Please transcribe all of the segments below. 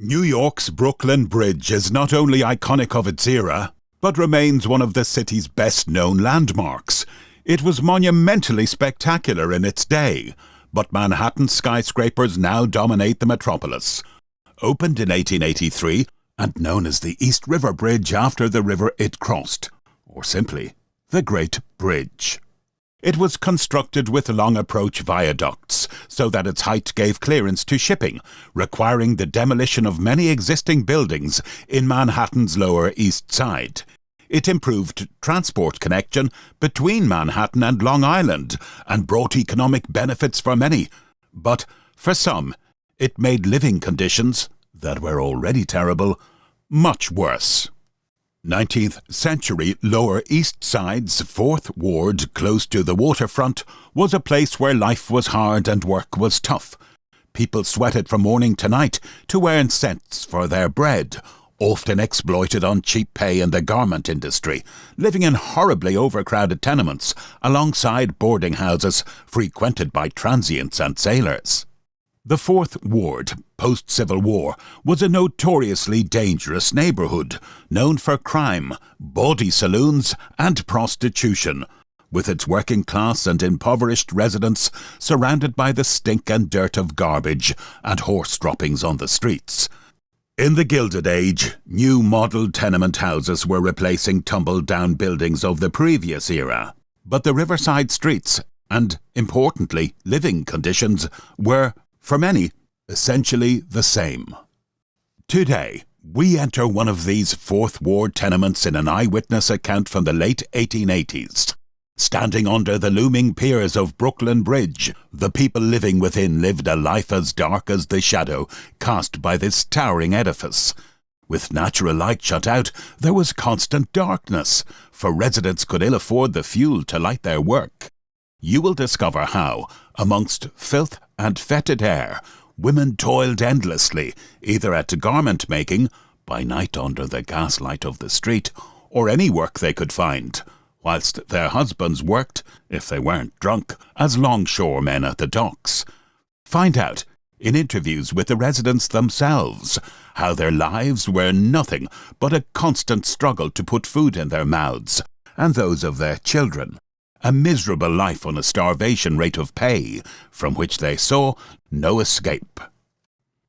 New York's Brooklyn Bridge is not only iconic of its era, but remains one of the city's best-known landmarks. It was monumentally spectacular in its day, but Manhattan's skyscrapers now dominate the metropolis. Opened in 1883 and known as the East River Bridge after the river it crossed, or simply, the Great Bridge. It was constructed with long approach viaducts so that its height gave clearance to shipping, requiring the demolition of many existing buildings in Manhattan's Lower East Side. It improved transport connection between Manhattan and Long Island and brought economic benefits for many. But for some, it made living conditions, that were already terrible, much worse. 19th century Lower East Side's 4th Ward, close to the waterfront, was a place where life was hard and work was tough. People sweated from morning to night to earn cents for their bread, often exploited on cheap pay in the garment industry, living in horribly overcrowded tenements alongside boarding houses frequented by transients and sailors. The 4th Ward, post-Civil War, was a notoriously dangerous neighbourhood, known for crime, bawdy saloons and prostitution, with its working class and impoverished residents surrounded by the stink and dirt of garbage and horse droppings on the streets. In the Gilded Age, new model tenement houses were replacing tumble-down buildings of the previous era, but the riverside streets and, importantly, living conditions were, for many, essentially the same. Today, we enter one of these 4th Ward tenements in an eyewitness account from the late 1880s. Standing under the looming piers of Brooklyn Bridge, the people living within lived a life as dark as the shadow cast by this towering edifice. With natural light shut out, there was constant darkness, for residents could ill afford the fuel to light their work. You will discover how, amongst filth and fetid air, women toiled endlessly, either at garment making, by night under the gaslight of the street, or any work they could find, whilst their husbands worked, if they weren't drunk, as longshoremen at the docks. Find out, in interviews with the residents themselves, how their lives were nothing but a constant struggle to put food in their mouths, and those of their children. A miserable life on a starvation rate of pay, from which they saw no escape.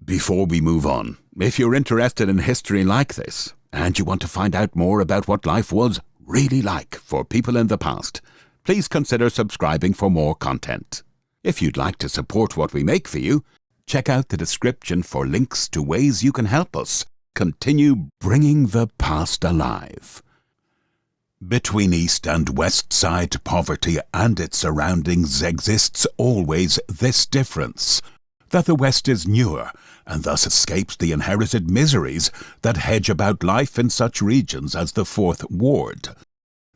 Before we move on, if you're interested in history like this, and you want to find out more about what life was really like for people in the past, please consider subscribing for more content. If you'd like to support what we make for you, check out the description for links to ways you can help us continue bringing the past alive. Between East and West Side poverty and its surroundings exists always this difference, that the West is newer and thus escapes the inherited miseries that hedge about life in such regions as the 4th Ward.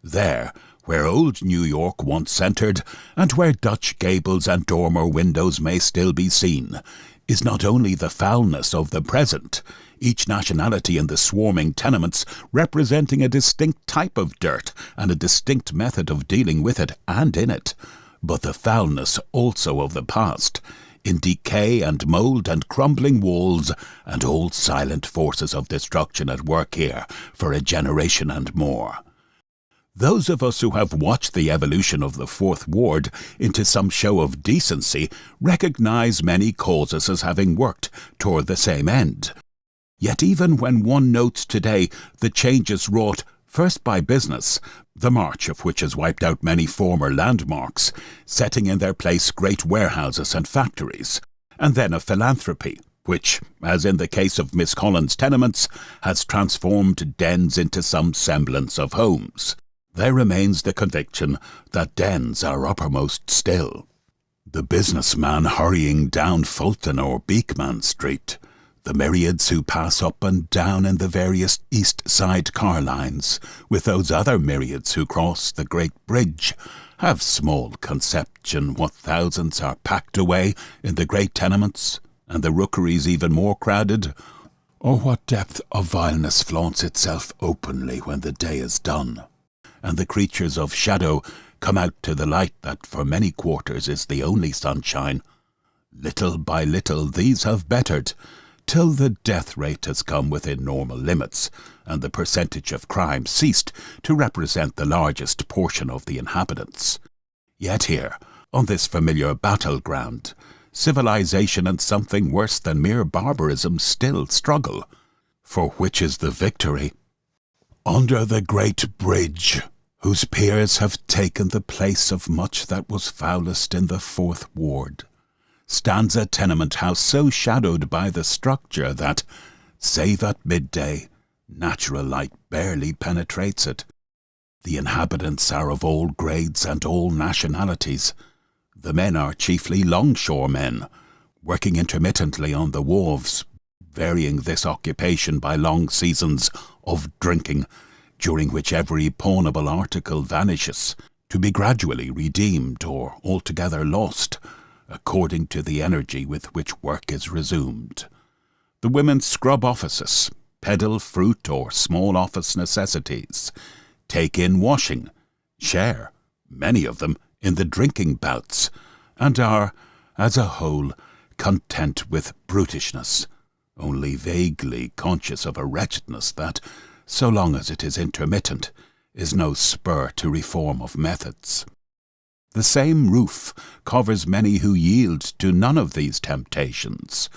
There, where old New York once centred, and where Dutch gables and dormer windows may still be seen, is not only the foulness of the present, each nationality in the swarming tenements representing a distinct type of dirt and a distinct method of dealing with it and in it, but the foulness also of the past, in decay and mould and crumbling walls and all silent forces of destruction at work here for a generation and more. Those of us who have watched the evolution of the 4th Ward into some show of decency recognize many causes as having worked toward the same end. Yet even when one notes today the changes wrought first by business, the march of which has wiped out many former landmarks, setting in their place great warehouses and factories, and then of philanthropy, which, as in the case of Miss Collins' tenements, has transformed dens into some semblance of homes, there remains the conviction that dens are uppermost still. The businessman hurrying down Fulton or Beekman Street, the myriads who pass up and down in the various East Side car lines, with those other myriads who cross the Great Bridge, have small conception what thousands are packed away in the great tenements, and the rookeries even more crowded, or what depth of vileness flaunts itself openly when the day is done, and the creatures of shadow come out to the light that for many quarters is the only sunshine. Little by little these have bettered, till the death rate has come within normal limits, and the percentage of crime ceased to represent the largest portion of the inhabitants. Yet here, on this familiar battleground, civilization and something worse than mere barbarism still struggle. For which is the victory? Under the great bridge, whose piers have taken the place of much that was foulest in the 4th Ward, stands a tenement house so shadowed by the structure that, save at midday, natural light barely penetrates it. The inhabitants are of all grades and all nationalities. The men are chiefly longshoremen, working intermittently on the wharves, varying this occupation by long seasons of drinking, during which every pawnable article vanishes, to be gradually redeemed or altogether lost, according to the energy with which work is resumed. The women scrub offices, peddle fruit or small office necessities, take in washing, share, many of them, in the drinking bouts, and are, as a whole, content with brutishness, only vaguely conscious of a wretchedness that, so long as it is intermittent, is no spur to reform of methods. The same roof covers many who yield to none of these temptations,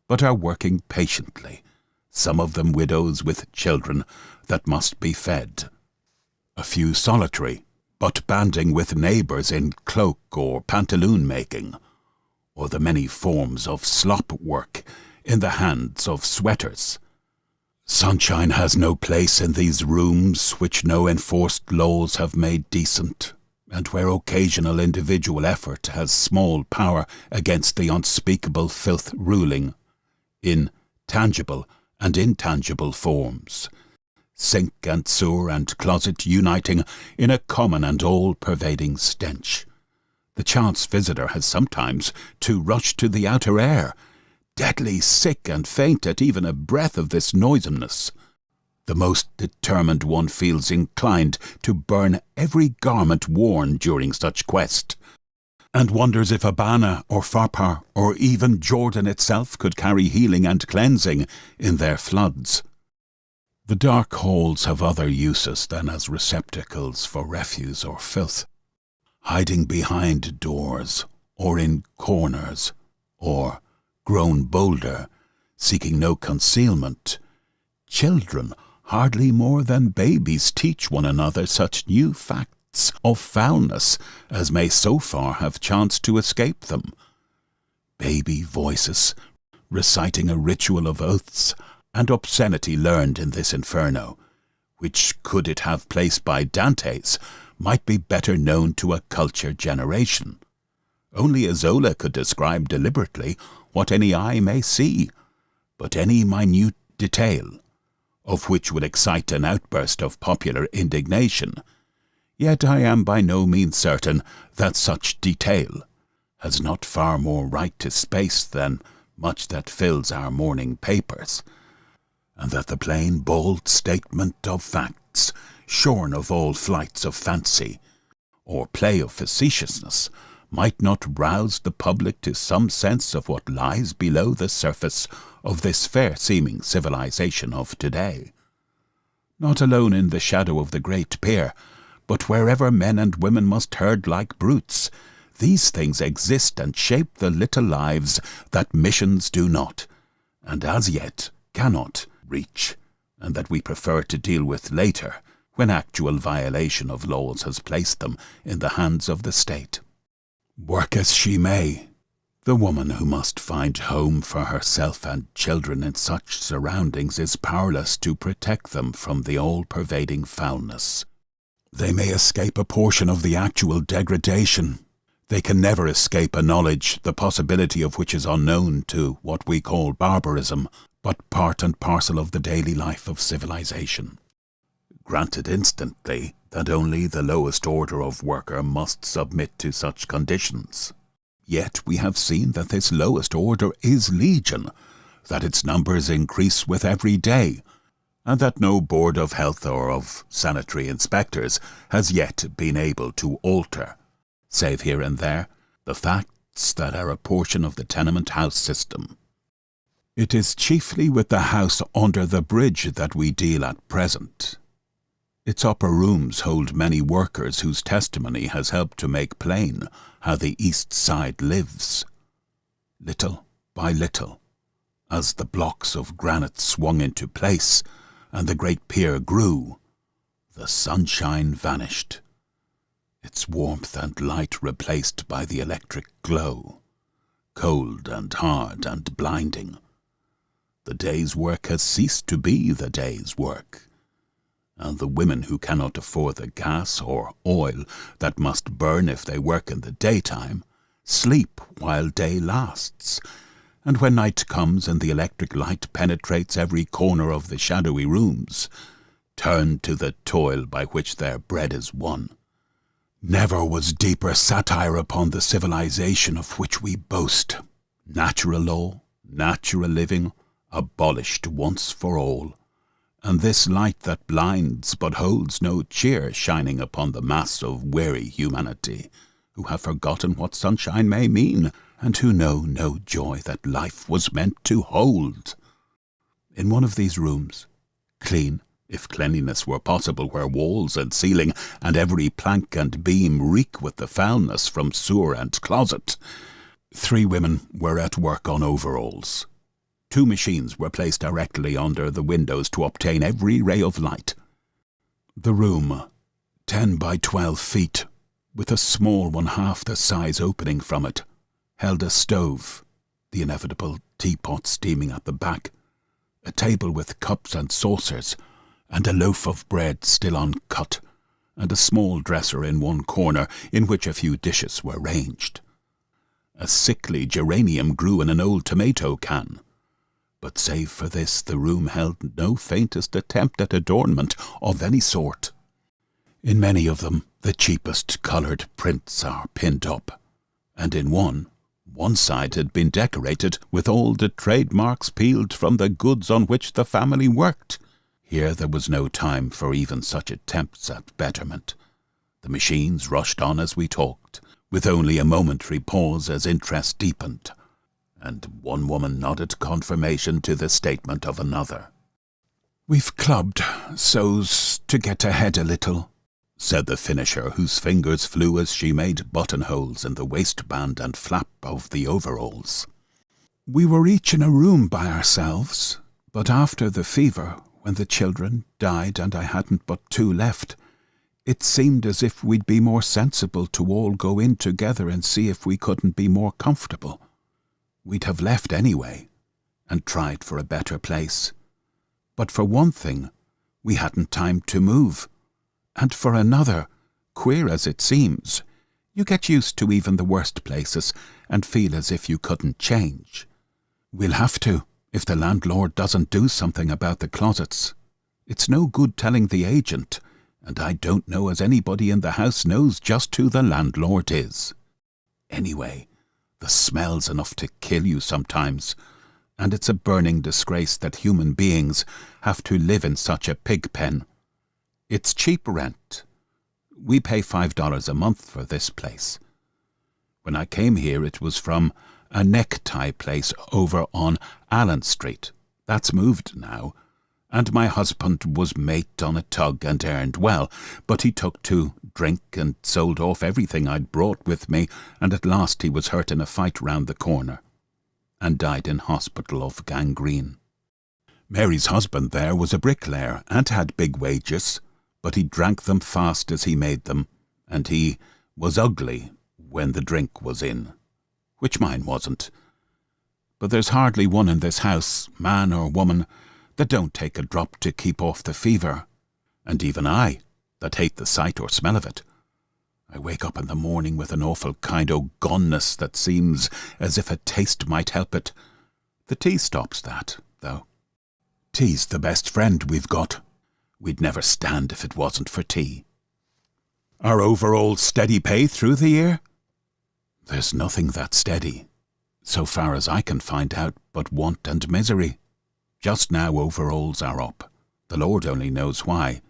but are working patiently, some of them widows with children that must be fed. A few solitary, but banding with neighbours in cloak or pantaloon making, or the many forms of slop work in the hands of sweaters. Sunshine has no place in these rooms which no enforced laws have made decent, and where occasional individual effort has small power against the unspeakable filth ruling, in tangible and intangible forms, sink and sewer and closet uniting in a common and all-pervading stench. The chance visitor has sometimes to rush to the outer air, deadly sick and faint at even a breath of this noisomeness. The most determined one feels inclined to burn every garment worn during such quest, and wonders if Abana or Pharpar or even Jordan itself could carry healing and cleansing in their floods. The dark halls have other uses than as receptacles for refuse or filth. Hiding behind doors, or in corners, or, grown bolder, seeking no concealment, children hardly more than babies teach one another such new facts of foulness as may so far have chanced to escape them. Baby voices, reciting a ritual of oaths and obscenity learned in this inferno, which, could it have place by Dante's, might be better known to a cultured generation. Only a Zola could describe deliberately what any eye may see, but any minute detail, of which would excite an outburst of popular indignation. Yet I am by no means certain that such detail has not far more right to space than much that fills our morning papers, and that the plain, bold statement of facts, shorn of all flights of fancy, or play of facetiousness, might not rouse the public to some sense of what lies below the surface of this fair-seeming civilization of today. Not alone in the shadow of the great pier, but wherever men and women must herd like brutes, these things exist and shape the little lives that missions do not, and as yet cannot, reach, and that we prefer to deal with later, when actual violation of laws has placed them in the hands of the state. Work as she may, the woman who must find home for herself and children in such surroundings is powerless to protect them from the all-pervading foulness. They may escape a portion of the actual degradation. They can never escape a knowledge the possibility of which is unknown to what we call barbarism, but part and parcel of the daily life of civilization. Granted instantly that only the lowest order of worker must submit to such conditions. Yet we have seen that this lowest order is legion, that its numbers increase with every day, and that no board of health or of sanitary inspectors has yet been able to alter, save here and there, the facts that are a portion of the tenement house system. It is chiefly with the house under the bridge that we deal at present. Its upper rooms hold many workers whose testimony has helped to make plain how the East Side lives. Little by little, as the blocks of granite swung into place and the great pier grew, the sunshine vanished, its warmth and light replaced by the electric glow, cold and hard and blinding. The day's work has ceased to be the day's work, and the women who cannot afford the gas or oil that must burn if they work in the daytime sleep while day lasts, and when night comes and the electric light penetrates every corner of the shadowy rooms, turn to the toil by which their bread is won. Never was deeper satire upon the civilization of which we boast. Natural law, natural living, abolished once for all, and this light that blinds but holds no cheer shining upon the mass of weary humanity, who have forgotten what sunshine may mean, and who know no joy that life was meant to hold. In one of these rooms, clean, if cleanliness were possible, where walls and ceiling and every plank and beam reek with the foulness from sewer and closet, 3 women were at work on overalls. 2 machines were placed directly under the windows to obtain every ray of light. The room, 10 by 12 feet, with a small one half the size opening from it, held a stove, the inevitable teapot steaming at the back, a table with cups and saucers, and a loaf of bread still uncut, and a small dresser in one corner in which a few dishes were ranged. A sickly geranium grew in an old tomato can, but save for this the room held no faintest attempt at adornment of any sort. In many of them the cheapest coloured prints are pinned up, and in one side had been decorated with all the trademarks peeled from the goods on which the family worked. Here there was no time for even such attempts at betterment. The machines rushed on as we talked, with only a momentary pause as interest deepened, and one woman nodded confirmation to the statement of another. "We've clubbed so's to get ahead a little," said the finisher, whose fingers flew as she made buttonholes in the waistband and flap of the overalls. "We were each in a room by ourselves, but after the fever, when the children died and I hadn't but 2 left, it seemed as if we'd be more sensible to all go in together and see if we couldn't be more comfortable. We'd have left anyway, and tried for a better place. But for one thing, we hadn't time to move, and for another, queer as it seems, you get used to even the worst places and feel as if you couldn't change. We'll have to, if the landlord doesn't do something about the closets. It's no good telling the agent, and I don't know as anybody in the house knows just who the landlord is. Anyway, the smell's enough to kill you sometimes, and it's a burning disgrace that human beings have to live in such a pig pen. It's cheap rent. We pay $5 a month for this place. When I came here it was from a necktie place over on Allen Street. That's moved now, and my husband was mate on a tug and earned well, but he took to drink and sold off everything I'd brought with me, and at last he was hurt in a fight round the corner, and died in hospital of gangrene. Mary's husband there was a bricklayer and had big wages, but he drank them fast as he made them, and he was ugly when the drink was in, which mine wasn't. But there's hardly one in this house, man or woman, that don't take a drop to keep off the fever, and even I, that hate the sight or smell of it. I wake up in the morning with an awful kind o' goneness that seems as if a taste might help it. The tea stops that, though. Tea's the best friend we've got. We'd never stand if it wasn't for tea. Are overalls steady pay through the year? There's nothing that steady, so far as I can find out, but want and misery. Just now overalls are up. The Lord only knows why,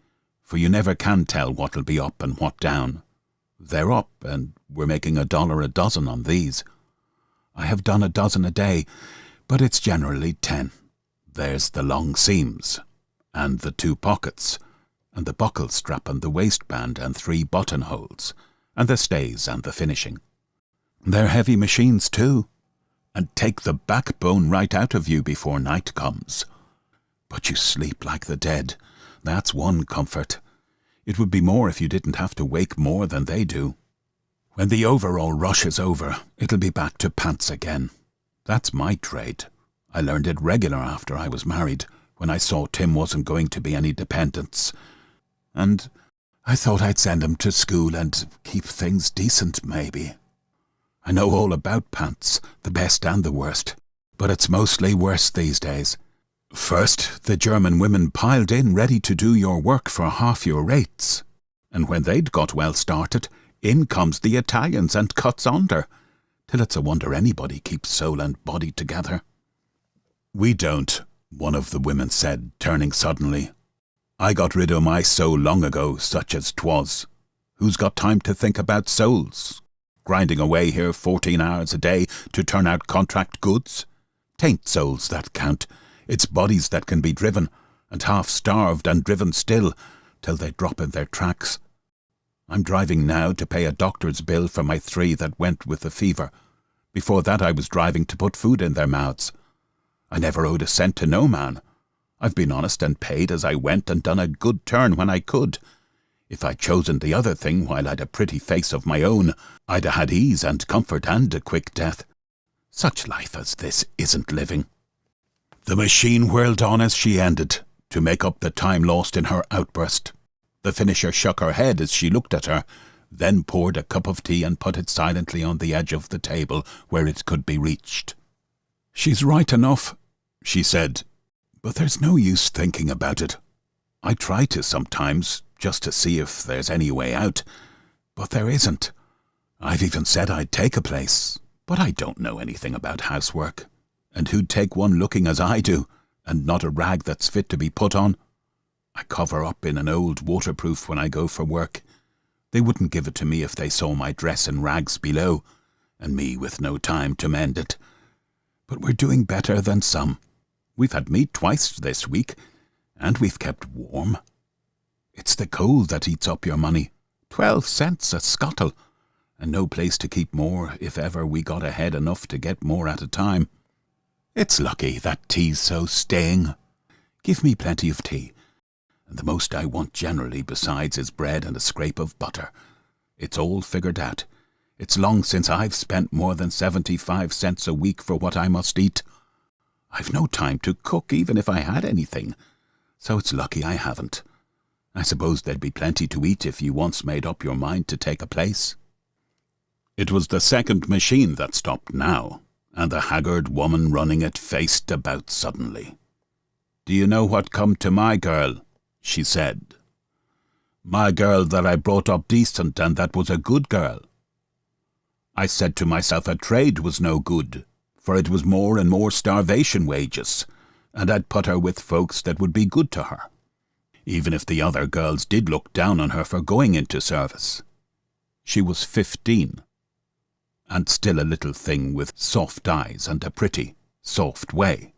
for you never can tell what'll be up and what down. They're up, and we're making $1 a dozen on these. I have done a dozen a day, but it's generally 10. There's the long seams, and the 2 pockets, and the buckle strap and the waistband and 3 buttonholes, and the stays and the finishing. They're heavy machines too, and take the backbone right out of you before night comes. But you sleep like the dead. That's one comfort. It would be more if you didn't have to wake more than they do. When the overall rush is over, it'll be back to pants again. That's my trade. I learned it regular after I was married, when I saw Tim wasn't going to be any dependence. And I thought I'd send him to school and keep things decent, maybe. I know all about pants, the best and the worst, but it's mostly worse these days. First, the German women piled in ready to do your work for half your rates. And when they'd got well started, in comes the Italians and cuts under, till it's a wonder anybody keeps soul and body together. We don't, one of the women said, turning suddenly. I got rid of my soul long ago, such as 'twas. Who's got time to think about souls? Grinding away here 14 hours a day to turn out contract goods? 'Tain't souls that count. It's bodies that can be driven, and half-starved and driven still, till they drop in their tracks. I'm driving now to pay a doctor's bill for my 3 that went with the fever. Before that I was driving to put food in their mouths. I never owed a cent to no man. I've been honest and paid as I went and done a good turn when I could. If I'd chosen the other thing while I'd a pretty face of my own, I'd a had ease and comfort and a quick death. Such life as this isn't living. The machine whirled on as she ended, to make up the time lost in her outburst. The finisher shook her head as she looked at her, then poured a cup of tea and put it silently on the edge of the table where it could be reached. "She's right enough," she said, "but there's no use thinking about it. I try to sometimes, just to see if there's any way out, but there isn't. I've even said I'd take a place, but I don't know anything about housework. And who'd take one looking as I do, and not a rag that's fit to be put on? I cover up in an old waterproof when I go for work. They wouldn't give it to me if they saw my dress in rags below, and me with no time to mend it. But we're doing better than some. We've had meat twice this week, and we've kept warm. It's the cold that eats up your money. 12 cents a scuttle, and no place to keep more if ever we got ahead enough to get more at a time. It's lucky that tea's so staying. Give me plenty of tea, and the most I want generally besides is bread and a scrape of butter. It's all figured out. It's long since I've spent more than 75 cents a week for what I must eat. I've no time to cook even if I had anything, so it's lucky I haven't. I suppose there'd be plenty to eat if you once made up your mind to take a place." It was the second machine that stopped now, and the haggard woman running it faced about suddenly. "Do you know what come to my girl?" she said. "My girl that I brought up decent and that was a good girl. I said to myself a trade was no good, for it was more and more starvation wages, and I'd put her with folks that would be good to her, even if the other girls did look down on her for going into service. She was 15, and still a little thing with soft eyes and a pretty, soft way,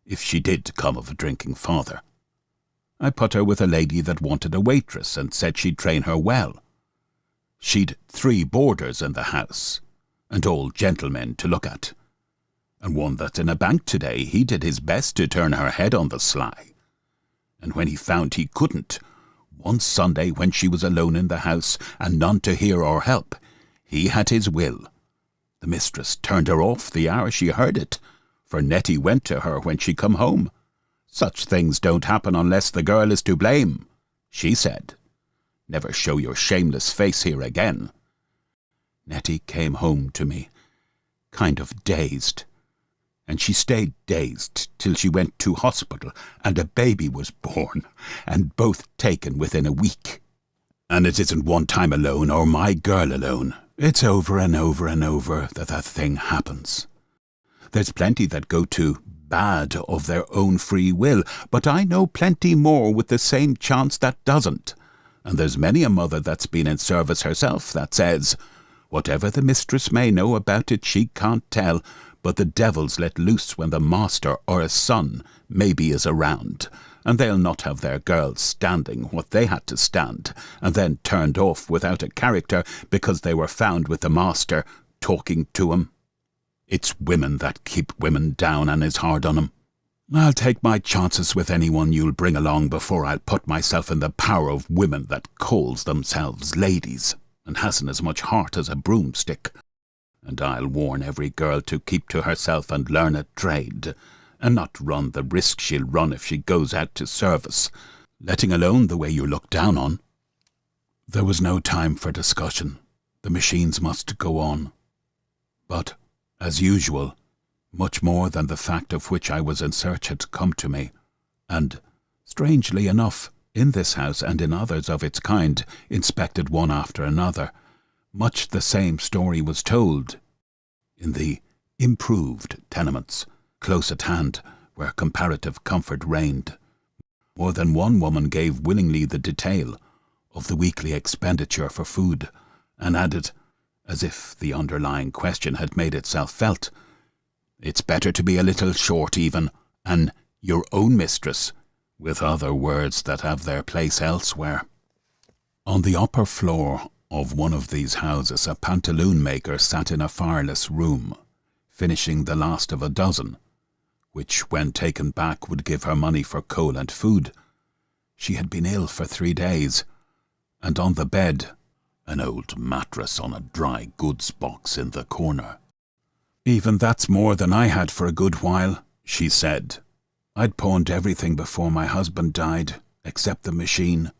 if she did come of a drinking father. I put her with a lady that wanted a waitress and said she'd train her well. She'd 3 boarders in the house, and all gentlemen to look at. And one that's in a bank today, he did his best to turn her head on the sly. And when he found he couldn't, one Sunday when she was alone in the house and none to hear or help, he had his will. The mistress turned her off the hour she heard it, for Nettie went to her when she come home. Such things don't happen unless the girl is to blame, she said. Never show your shameless face here again. Nettie came home to me, kind of dazed, and she stayed dazed till she went to hospital and a baby was born, and both taken within a week. And it isn't one time alone or my girl alone. It's over and over and over that thing happens. There's plenty that go to bad of their own free will, but I know plenty more with the same chance that doesn't. And there's many a mother that's been in service herself that says, whatever the mistress may know about it she can't tell, but the devil's let loose when the master or his son maybe is around, and they'll not have their girls standing what they had to stand, and then turned off without a character because they were found with the master talking to 'em. It's women that keep women down and is hard on 'em. I'll take my chances with anyone you'll bring along before I'll put myself in the power of women that calls themselves ladies and hasn't as much heart as a broomstick. And I'll warn every girl to keep to herself and learn a trade, and not run the risk she'll run if she goes out to service, letting alone the way you look down on." There was no time for discussion. The machines must go on. But, as usual, much more than the fact of which I was in search had come to me, and, strangely enough, in this house and in others of its kind, inspected one after another, much the same story was told. In the improved tenements, close at hand, where comparative comfort reigned, more than one woman gave willingly the detail of the weekly expenditure for food, and added, as if the underlying question had made itself felt, "It's better to be a little short even, and your own mistress," with other words that have their place elsewhere. On the upper floor of one of these houses a pantaloon maker sat in a fireless room, finishing the last of a dozen, which when taken back would give her money for coal and food. She had been ill for 3 days, and on the bed, an old mattress on a dry goods box in the corner. "Even that's more than I had for a good while," she said. "I'd pawned everything before my husband died, except the machine.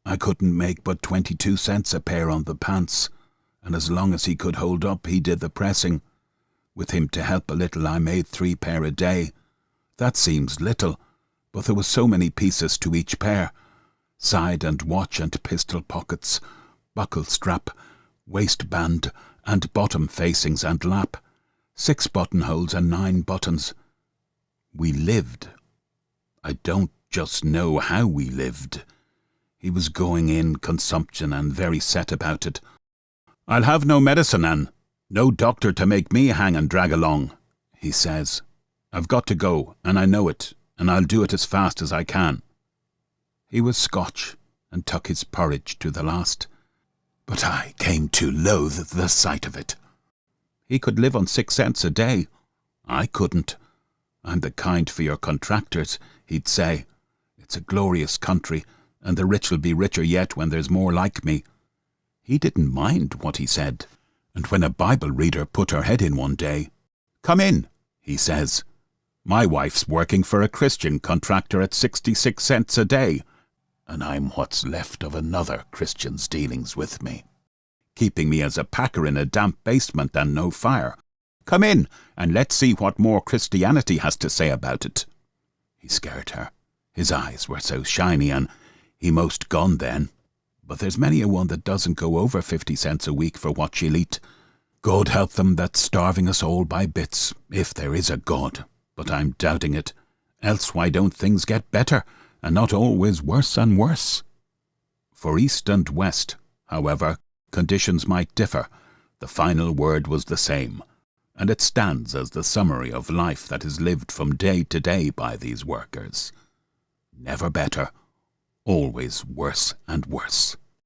I couldn't make but 22 cents a pair on the pants, and as long as he could hold up he did the pressing. With him to help a little I made 3 pair a day. That seems little, but there was so many pieces to each pair. Side and watch and pistol pockets, buckle strap, waistband, and bottom facings and lap, 6 buttonholes and 9 buttons. We lived. I don't just know how we lived. He was going in consumption and very set about it. 'I'll have no medicine, and no doctor to make me hang and drag along,' he says. 'I've got to go, and I know it, and I'll do it as fast as I can.' He was Scotch, and took his porridge to the last, but I came to loathe the sight of it. He could live on 6 cents a day. I couldn't. 'I'm the kind for your contractors,' he'd say. 'It's a glorious country, and the rich will be richer yet when there's more like me.' He didn't mind what he said, and when a Bible reader put her head in one day, 'Come in,' he says. 'My wife's working for a Christian contractor at 66 cents a day, and I'm what's left of another Christian's dealings with me, keeping me as a packer in a damp basement and no fire. Come in, and let's see what more Christianity has to say about it.' He scared her. His eyes were so shiny, and he most gone then. But there's many a one that doesn't go over 50 cents a week for what she'll eat. God help them that's starving us all by bits, if there is a God. But I'm doubting it. Else why don't things get better, and not always worse and worse?" For East and West, however conditions might differ, the final word was the same, and it stands as the summary of life that is lived from day to day by these workers. Never better, always worse and worse.